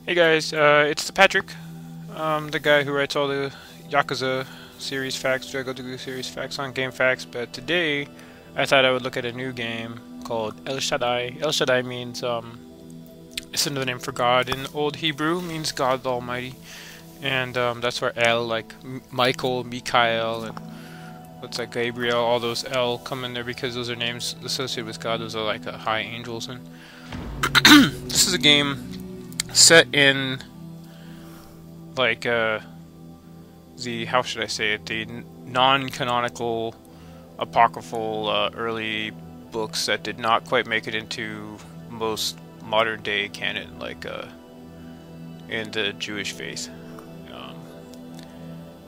Hey guys, it's ThePatrick. The guy who writes all the Yakuza series facts, Drago series facts on Game Facts, but today I thought I would look at a new game called El Shaddai. El Shaddai means, it's another name for God in Old Hebrew, means God the Almighty. And that's where El, like Michael, Mikael, and what's like Gabriel, all those El come in there because those are names associated with God. Those are like high angels. And this is a game set in like the, how should I say it, the non-canonical apocryphal early books that did not quite make it into most modern day canon, like in the Jewish faith,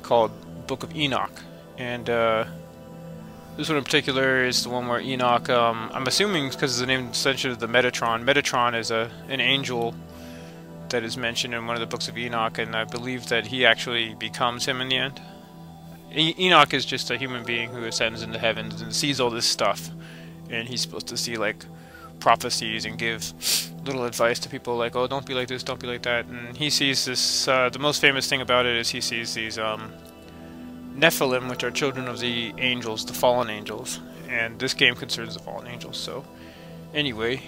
called Book of Enoch. And this one in particular is the one where Enoch, I'm assuming because the name Ascension of the Metatron. Metatron is an angel that is mentioned in one of the books of Enoch, and I believe that he actually becomes him in the end. Enoch is just a human being who ascends into heavens and sees all this stuff, and he's supposed to see like prophecies and give little advice to people like, oh, don't be like this, don't be like that. And he sees this, the most famous thing about it is he sees these Nephilim, which are children of the angels, the fallen angels, and this game concerns the fallen angels. So anyway,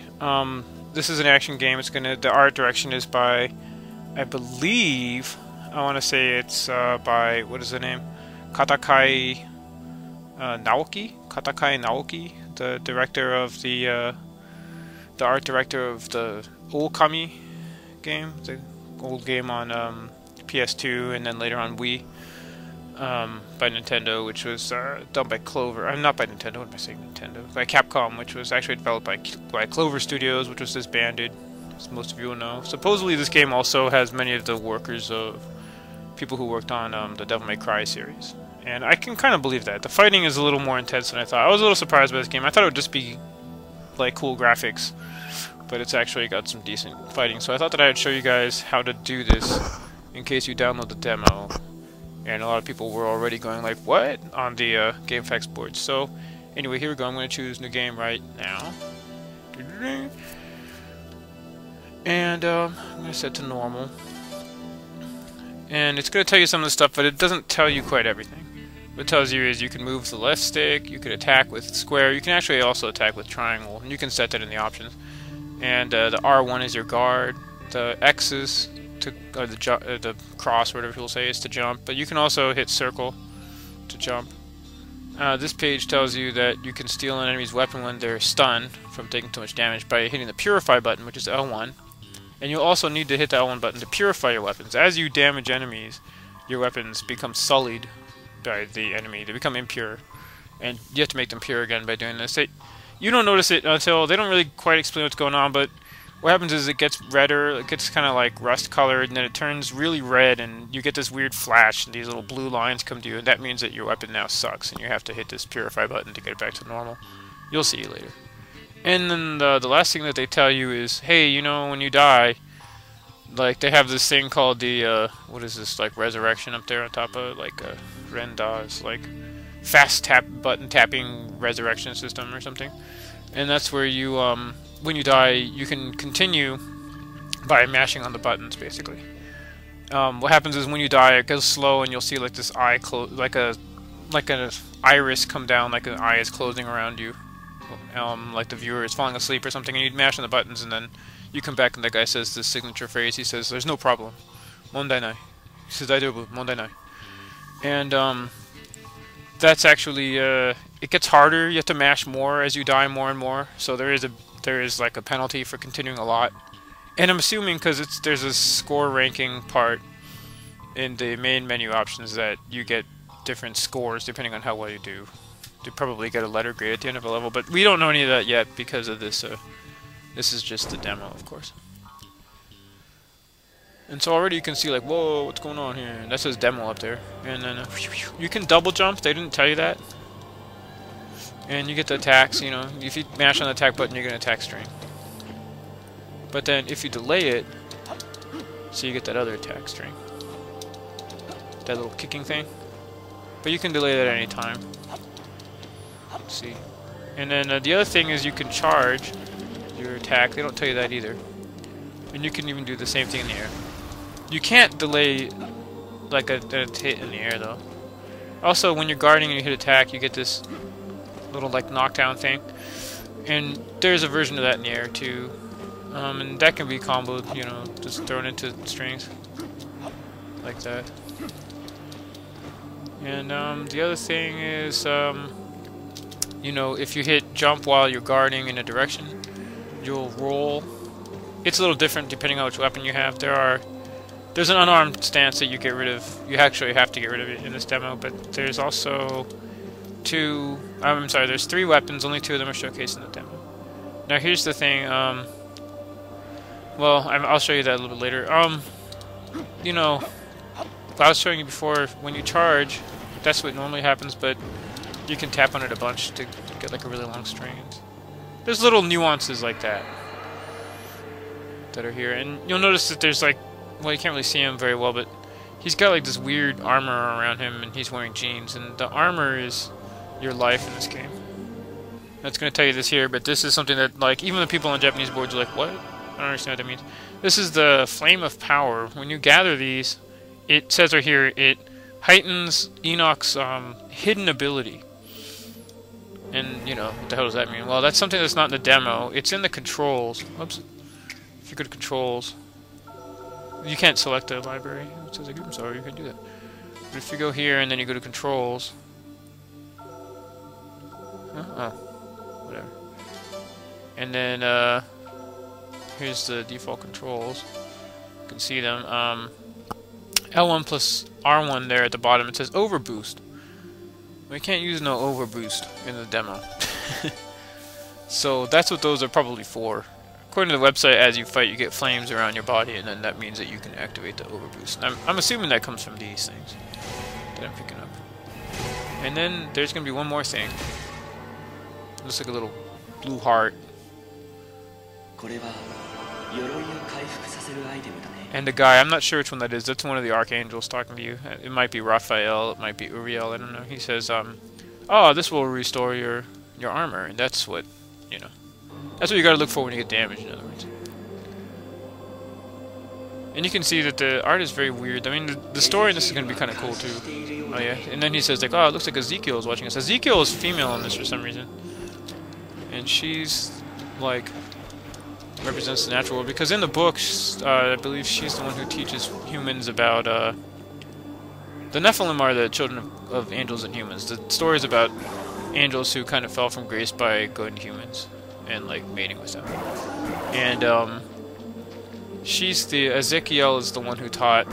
this is an action game. The art direction is by, I believe, I want to say it's by, what is the name? Katakai Naoki, the director of the art director of the Okami game, the old game on PS2 and then later on Wii, by Nintendo, which was done by Clover. Not by Nintendo, what am I saying? Nintendo. By Capcom, which was actually developed by Clover Studios, which was disbanded, as most of you will know. Supposedly this game also has many of the workers of people who worked on the Devil May Cry series. And I can kind of believe that. The fighting is a little more intense than I thought. I was a little surprised by this game. I thought it would just be like cool graphics, but it's actually got some decent fighting. So I thought that I would show you guys how to do this in case you download the demo. And a lot of people were already going like, what? On the GameFAQs board. So anyway, here we go. I'm going to choose new game right now. And I'm going to set to normal. And it's going to tell you some of the stuff, but it doesn't tell you quite everything. What it tells you is you can move the left stick, you can attack with square, you can actually also attack with triangle, and you can set that in the options. And the R1 is your guard, the X is or the cross, whatever people say, is to jump, but you can also hit circle to jump. This page tells you that you can steal an enemy's weapon when they're stunned from taking too much damage by hitting the Purify button, which is L1. And you'll also need to hit the L1 button to purify your weapons. As you damage enemies, your weapons become sullied by the enemy. They become impure, and you have to make them pure again by doing this. You don't notice it until they don't really quite explain what's going on, but what happens is it gets redder, it gets kind of like rust colored, and then it turns really red, and you get this weird flash, and these little blue lines come to you, and that means that your weapon now sucks, and you have to hit this purify button to get it back to normal. You'll see later. And then the last thing that they tell you is, hey, you know, when you die, like, they have this thing called the, what is this, like, resurrection up there on top of it, like, Renda's, like, fast button tapping resurrection system or something. And that's where you, when you die, you can continue by mashing on the buttons, basically. What happens is when you die, it goes slow, and you'll see, like, this eye close, like an iris come down, like an eye is closing around you. Like the viewer is falling asleep or something, and you mash on the buttons, and then you come back, and the guy says this signature phrase. He says, "There's no problem, mondai nai." He says, "Daijoubu, mondai nai." And that's actually it gets harder. You have to mash more as you die more and more. So there is like a penalty for continuing a lot. And I'm assuming because there's a score ranking part in the main menu options that you get different scores depending on how well you do. You probably get a letter grade at the end of a level, but we don't know any of that yet because of this. This is just the demo, of course. And so already you can see, like, whoa, what's going on here? And that says demo up there. And then you can double jump. They didn't tell you that. And you get the attacks. You know, if you mash on the attack button, you're gonna attack string. But then if you delay it, so you get that other attack string, that little kicking thing. But you can delay that at any time. Let's see. And then the other thing is you can charge your attack. They don't tell you that either. And you can even do the same thing in the air. You can't delay like a hit in the air though. Also, when you're guarding and you hit attack, you get this little like knockdown thing. And there's a version of that in the air too. And that can be comboed, you know, just thrown into strings. Like that. And the other thing is, you know, if you hit jump while you're guarding in a direction, you'll roll. It's a little different depending on which weapon you have. There's an unarmed stance that you get rid of. You actually have to get rid of it in this demo, but there's also there's 3 weapons, only 2 of them are showcased in the demo. Now here's the thing, well, I'll show you that a little bit later. You know, I was showing you before, when you charge, that's what normally happens, but you can tap on it a bunch to get like a really long string. There's little nuances like that are here, and you'll notice that there's like, well, you can't really see him very well, but he's got like this weird armor around him, and he's wearing jeans, and the armor is your life in this game. That's going to tell you this here, but this is something that, like, even the people on Japanese boards are like, what? I don't understand what that means. This is the Flame of Power. When you gather these, it says right here, it heightens Enoch's hidden ability. And, you know, what the hell does that mean? Well, that's something that's not in the demo. It's in the controls. Oops. If you go to controls, you can't select a library. It says, I'm sorry, you can do that. But if you go here and then you go to controls, oh, whatever. And then here's the default controls. You can see them. L1 plus R1 there at the bottom. It says overboost. We can't use no overboost in the demo. So that's what those are probably for. According to the website, as you fight, you get flames around your body, and then that means that you can activate the overboost. I'm assuming that comes from these things that I'm picking up. And then there's going to be one more thing. It looks like a little blue heart. And the guy, I'm not sure which one that is. That's one of the archangels talking to you. It might be Raphael, it might be Uriel, I don't know. He says, oh, this will restore your armor. And that's what, you know, that's what you gotta look for when you get damaged, in other words. And you can see that the art is very weird. I mean, the story in this is gonna be kind of cool, too. Oh, yeah. And then he says, like, oh, it looks like Ezekiel is watching us. Ezekiel is female in this for some reason. And she's, like, represents the natural world, because in the books, I believe she's the one who teaches humans about, the Nephilim are the children of angels and humans. The story is about angels who kind of fell from grace by going to humans and, like, mating with them. And, Ezekiel is the one who taught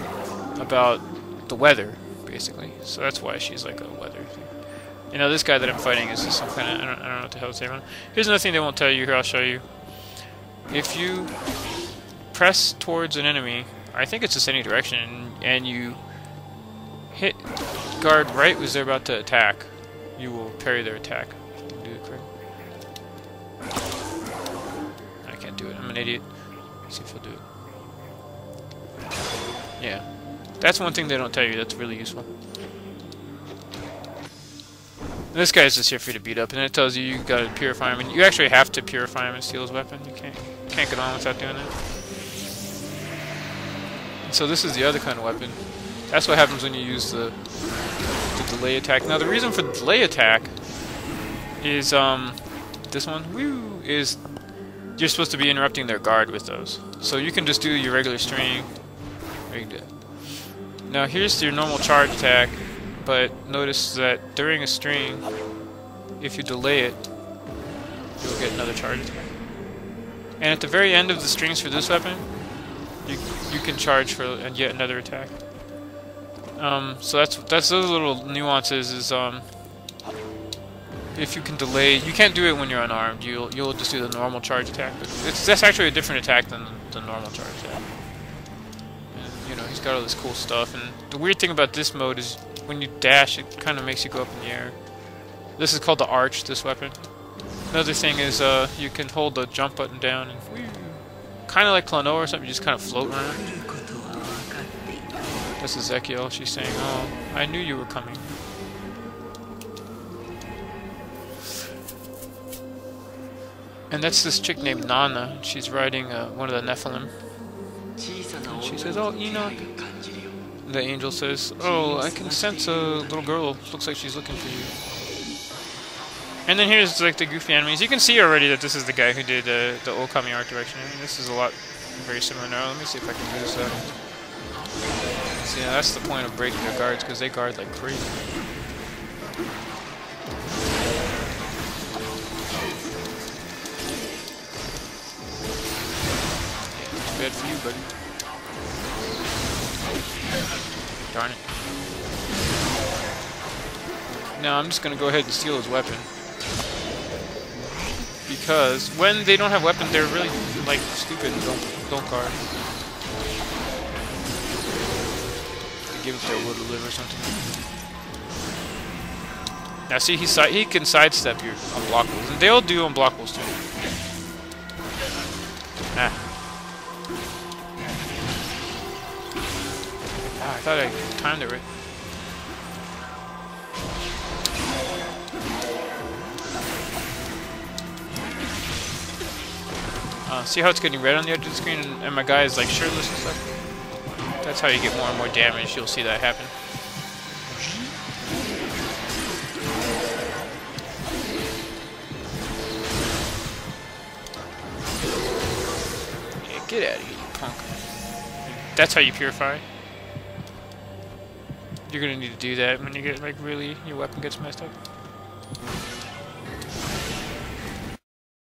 about the weather, basically. So that's why she's, like, a weather thing. You know, this guy that I'm fighting is just some kind of, I don't know what the hell to say about him. Here's another thing they won't tell you here, I'll show you. If you press towards an enemy, I think it's just any direction, and you hit guard right as they're about to attack, you will parry their attack. Do it correct. I can't do it, I'm an idiot. Let's see if he'll do it. Yeah. That's one thing they don't tell you, that's really useful. This guy's just here for you to beat up, and it tells you gotta purify him, and you actually have to purify him and steal his weapon. You can't get on without doing that. And so this is the other kind of weapon. That's what happens when you use the delay attack. Now the reason for the delay attack is this one, is you're supposed to be interrupting their guard with those. So you can just do your regular string, or you can do it. Now here's your normal charge attack. But notice that during a string, if you delay it, you'll get another charge attack. And at the very end of the strings for this weapon, you can charge for yet another attack. So that's those little nuances. Is if you can delay, you can't do it when you're unarmed. You'll just do the normal charge attack. But that's actually a different attack than the normal charge attack. And you know, he's got all this cool stuff. And the weird thing about this mode is, when you dash, it kind of makes you go up in the air. This is called the Arch, this weapon. Another thing is you can hold the jump button down and kind of like Klonoa or something, you just kind of float around. That's Ezekiel, she's saying, oh, I knew you were coming. And that's this chick named Nana. She's riding one of the Nephilim. She says, "Oh, Enoch." The angel says, "Oh, I can sense a little girl. Looks like she's looking for you." And then here's like the goofy enemies. You can see already that this is the guy who did the Okami art direction. I mean, this is a lot very similar now. Let me see if I can do this up. See, yeah, that's the point of breaking their guards, because they guard like crazy. Too bad for you, buddy. Darn it. Now I'm just gonna go ahead and steal his weapon. Because when they don't have weapons, they're really like stupid and don't guard. They give up their will to live or something. Now see, he can sidestep your unblockables, and they'll do unblockables too. Ah, I thought I timed it right. See how it's getting red on the edge of the screen, and my guy is like shirtless and stuff? That's how you get more and more damage. You'll see that happen. Yeah, get out of here, you punk. That's how you purify. You're gonna need to do that when you get like really, your weapon gets messed up.